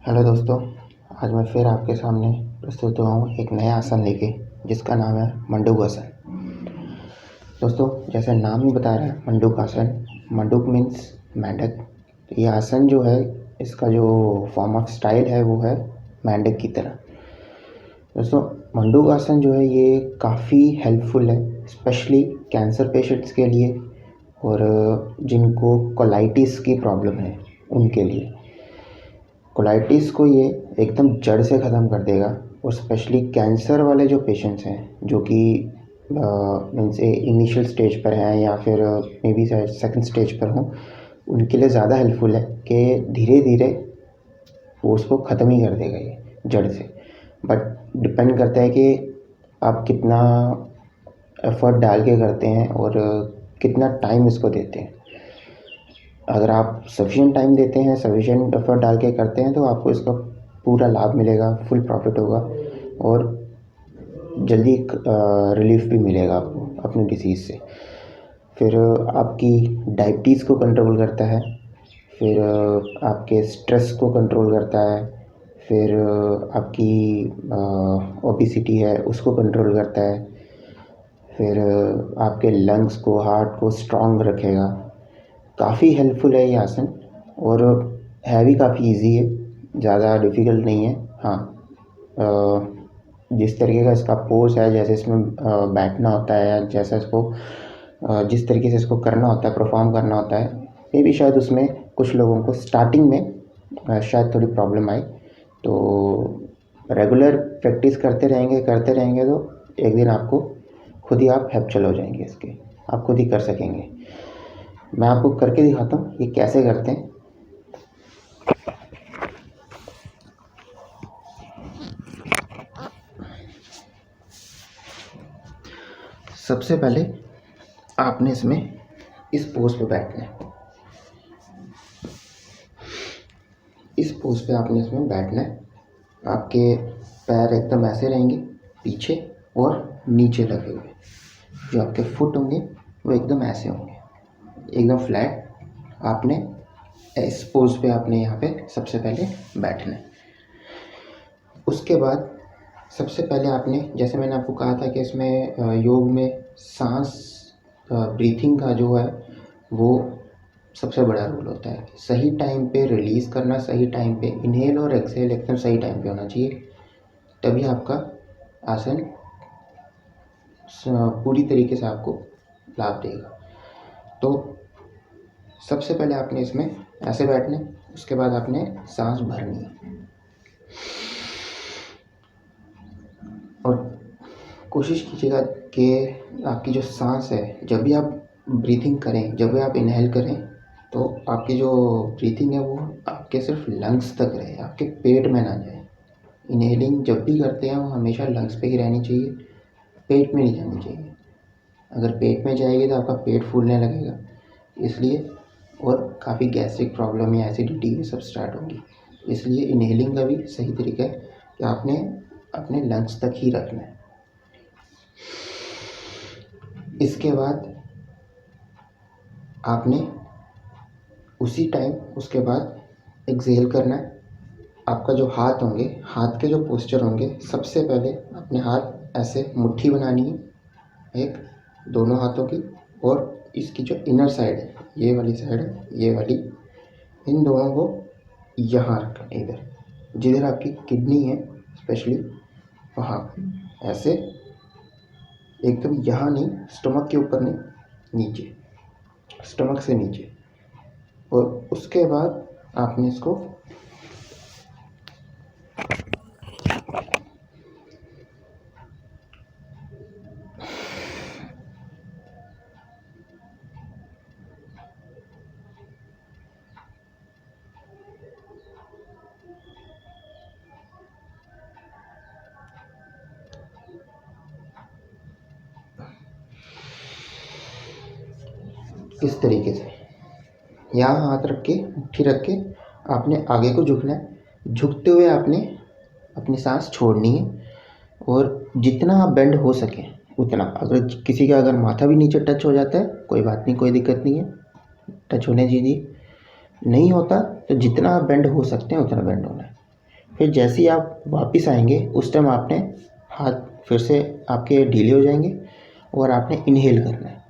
Hello दोस्तों, आज मैं फिर आपके सामने प्रस्तुत हुआ हूँ एक नया आसन लेके, जिसका नाम है मंडूक आसन। दोस्तों, जैसे नाम ही बता रहा है मंडूक आसन, मंडूक मीन्स मेंढक। ये आसन जो है, इसका जो फॉर्म ऑफ स्टाइल है वो है मेंढक की तरह। दोस्तों, मंडूक आसन जो है ये काफ़ी हेल्पफुल है, स्पेशली कैंसर पेशेंट्स के लिए और जिनको कोलाइटिस की प्रॉब्लम है उनके लिए। कोलाइटिस को ये एकदम जड़ से ख़त्म कर देगा और स्पेशली कैंसर वाले जो पेशेंट्स हैं, जो कि मीन्स इनिशियल स्टेज पर हैं या फिर मे बी सेकंड स्टेज पर हों, उनके लिए ज़्यादा हेल्पफुल है कि धीरे धीरे वो उसको ख़त्म ही कर देगा ये जड़ से। बट डिपेंड करता है कि आप कितना एफर्ट डाल के करते हैं और कितना टाइम इसको देते हैं। अगर आप सफिशिएंट टाइम देते हैं, सफिशिएंट एफर्ट डाल के करते हैं, तो आपको इसका पूरा लाभ मिलेगा, फुल प्रॉफिट होगा और जल्दी रिलीफ भी मिलेगा आपको अपने डिसीज़ से। फिर आपकी डायबिटीज़ को कंट्रोल करता है, फिर आपके स्ट्रेस को कंट्रोल करता है, फिर आपकी ओबेसिटी है उसको कंट्रोल करता है, फिर आपके लंग्स को, हार्ट को स्ट्रॉन्ग रखेगा। काफ़ी हेल्पफुल है ये आसन और है भी काफ़ी इजी है, ज़्यादा डिफ़िकल्ट नहीं है। हाँ, जिस तरीके का इसका पोज है, जैसे इसमें बैठना होता है या जैसा इसको जिस तरीके से इसको करना होता है, परफॉर्म करना होता है, मे भी शायद उसमें कुछ लोगों को स्टार्टिंग में शायद थोड़ी प्रॉब्लम आई। तो रेगुलर प्रैक्टिस करते रहेंगे तो एक दिन आपको खुद ही आप हैप्चुअल हो जाएंगे इसके, आप खुद ही कर सकेंगे। मैं आपको करके दिखाता हूँ ये कैसे करते हैं। सबसे पहले आपने इसमें इस पोज पे बैठना है, इस पोज पे आपने इसमें बैठना है। आपके पैर एकदम ऐसे रहेंगे पीछे और नीचे लगे हुए, जो आपके फुट होंगे वो एकदम ऐसे होंगे, एकदम फ्लैट। आपने इस पोज पे आपने यहाँ पे सबसे पहले बैठना है। उसके बाद सबसे पहले आपने, जैसे मैंने आपको कहा था कि इसमें योग में सांस ब्रीथिंग का जो है वो सबसे बड़ा रोल होता है। सही टाइम पे रिलीज़ करना, सही टाइम पे इनहेल और एक्सहेल एकदम सही टाइम पे होना चाहिए, तभी आपका आसन पूरी तरीके से आपको लाभ देगा। तो सबसे पहले आपने इसमें ऐसे बैठना है, उसके बाद आपने सांस भरनी है और कोशिश कीजिएगा कि आपकी जो सांस है, जब भी आप ब्रीथिंग करें, जब भी आप इनहेल करें, तो आपकी जो ब्रीथिंग है वो आपके सिर्फ लंग्स तक रहे, आपके पेट में ना जाए। इनहेलिंग जब भी करते हैं वो हमेशा लंग्स पे ही रहनी चाहिए, पेट में नहीं जानी चाहिए। अगर पेट में जाएगी तो आपका पेट फूलने लगेगा, इसलिए और काफ़ी गैस्ट्रिक प्रॉब्लम या एसिडिटी ये सब स्टार्ट होंगी। इसलिए इनहेलिंग का भी सही तरीका है कि आपने अपने लंग्स तक ही रखना है। इसके बाद आपने उसी टाइम उसके बाद एक्सहेल करना है। आपका जो हाथ होंगे, हाथ के जो पोस्चर होंगे, सबसे पहले अपने हाथ ऐसे मुट्ठी बनानी है, एक दोनों हाथों की, और इसकी जो इनर साइड है, ये वाली साइड है, ये वाली, इन दोनों को यहाँ रखना है, इधर जिधर आपकी किडनी है स्पेशली वहाँ ऐसे, एकदम यहाँ नहीं, स्टमक के ऊपर नहीं, नीचे, स्टमक से नीचे। और उसके बाद आपने इसको इस तरीके से यहाँ हाथ रख के, मुट्ठी रख के आपने आगे को झुकना है। झुकते हुए आपने अपनी सांस छोड़नी है और जितना आप बेंड हो सके उतना। अगर किसी का अगर माथा भी नीचे टच हो जाता है कोई बात नहीं, कोई दिक्कत नहीं है, टच होने दीजिए। नहीं होता तो जितना आप बेंड हो सकते हैं उतना बेंड होना है। फिर जैसे ही आप वापस आएंगे उस टाइम आपने हाथ फिर से आपके ढीले हो जाएंगे और आपने इनहेल करना है।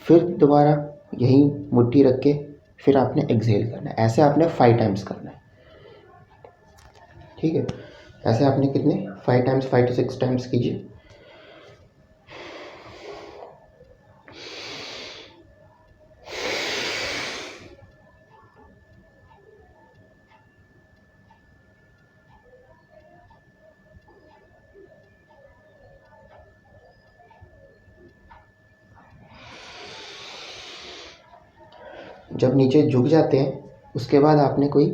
फिर दोबारा यही मुट्ठी रख के फिर आपने एक्सहेल करना है। ऐसे आपने 5 टाइम्स करना है, ठीक है। ऐसे आपने कितने 5 टाइम्स, 5 to 6 टाइम्स कीजिए। जब नीचे झुक जाते हैं उसके बाद आपने कोई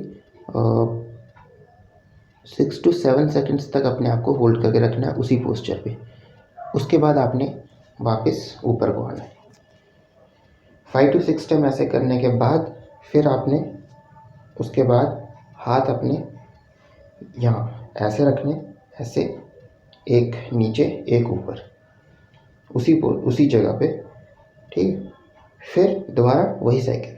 6 to 7 सेकेंड्स तक अपने आप को होल्ड करके रखना है उसी पोस्चर पे। उसके बाद आपने वापस ऊपर को आना है। 5 to 6 टाइम ऐसे करने के बाद फिर आपने उसके बाद हाथ अपने यहाँ ऐसे रखने, ऐसे एक नीचे एक ऊपर, उसी जगह पे, ठीक। फिर दोबारा वही साइकिल।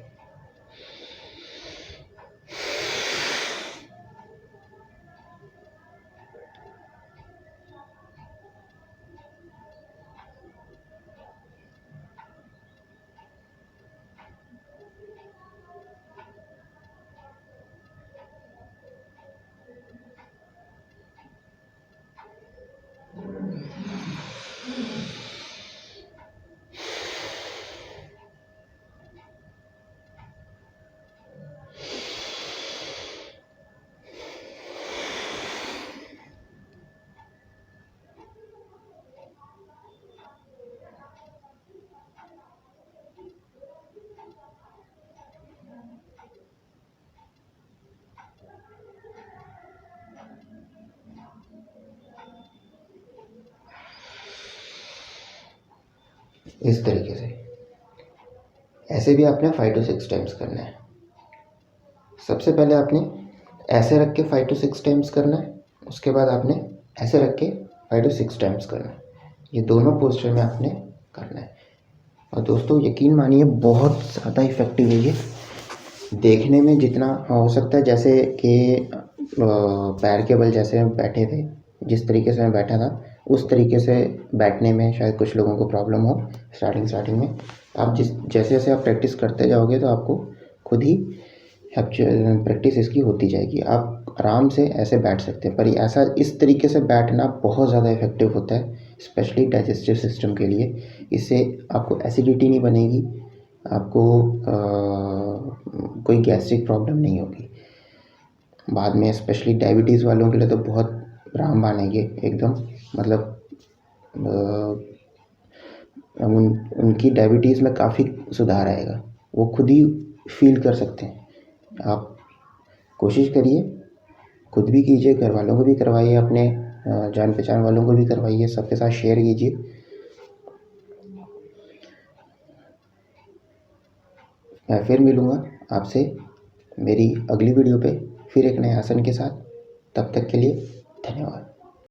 इस तरीके से ऐसे भी आपने 5 to 6 टाइम्स करना है। सबसे पहले आपने ऐसे रख के 5 to 6 टाइम्स करना है, उसके बाद आपने ऐसे रख के 5 to 6 टाइम्स करना है। ये दोनों पोस्चर में आपने करना है। और दोस्तों यकीन मानिए बहुत ज़्यादा इफ़ेक्टिव है ये। देखने में जितना हो सकता है, जैसे कि पैर के बल जैसे हम बैठे थे, जिस तरीके से मैं बैठा था उस तरीके से बैठने में शायद कुछ लोगों को प्रॉब्लम हो स्टार्टिंग में। आप जैसे जैसे आप प्रैक्टिस करते जाओगे तो आपको खुद ही प्रैक्टिस इसकी होती जाएगी। आप आराम से ऐसे बैठ सकते हैं, पर ऐसा इस तरीके से बैठना बहुत ज़्यादा इफ़ेक्टिव होता है, स्पेशली डाइजेस्टिव सिस्टम के लिए। इससे आपको एसिडिटी नहीं बनेगी, आपको कोई गैस्ट्रिक प्रॉब्लम नहीं होगी बाद में। स्पेशली डायबिटीज़ वालों के लिए तो बहुत रामबाण है ये एकदम, मतलब उनकी डायबिटीज़ में काफ़ी सुधार आएगा, वो खुद ही फील कर सकते हैं। आप कोशिश करिए, खुद भी कीजिए, घर वालों को भी करवाइए, अपने जान पहचान वालों को भी करवाइए, सबके साथ शेयर कीजिए। मैं फिर मिलूँगा आपसे मेरी अगली वीडियो पे फिर एक नए आसन के साथ। तब तक के लिए धन्यवाद।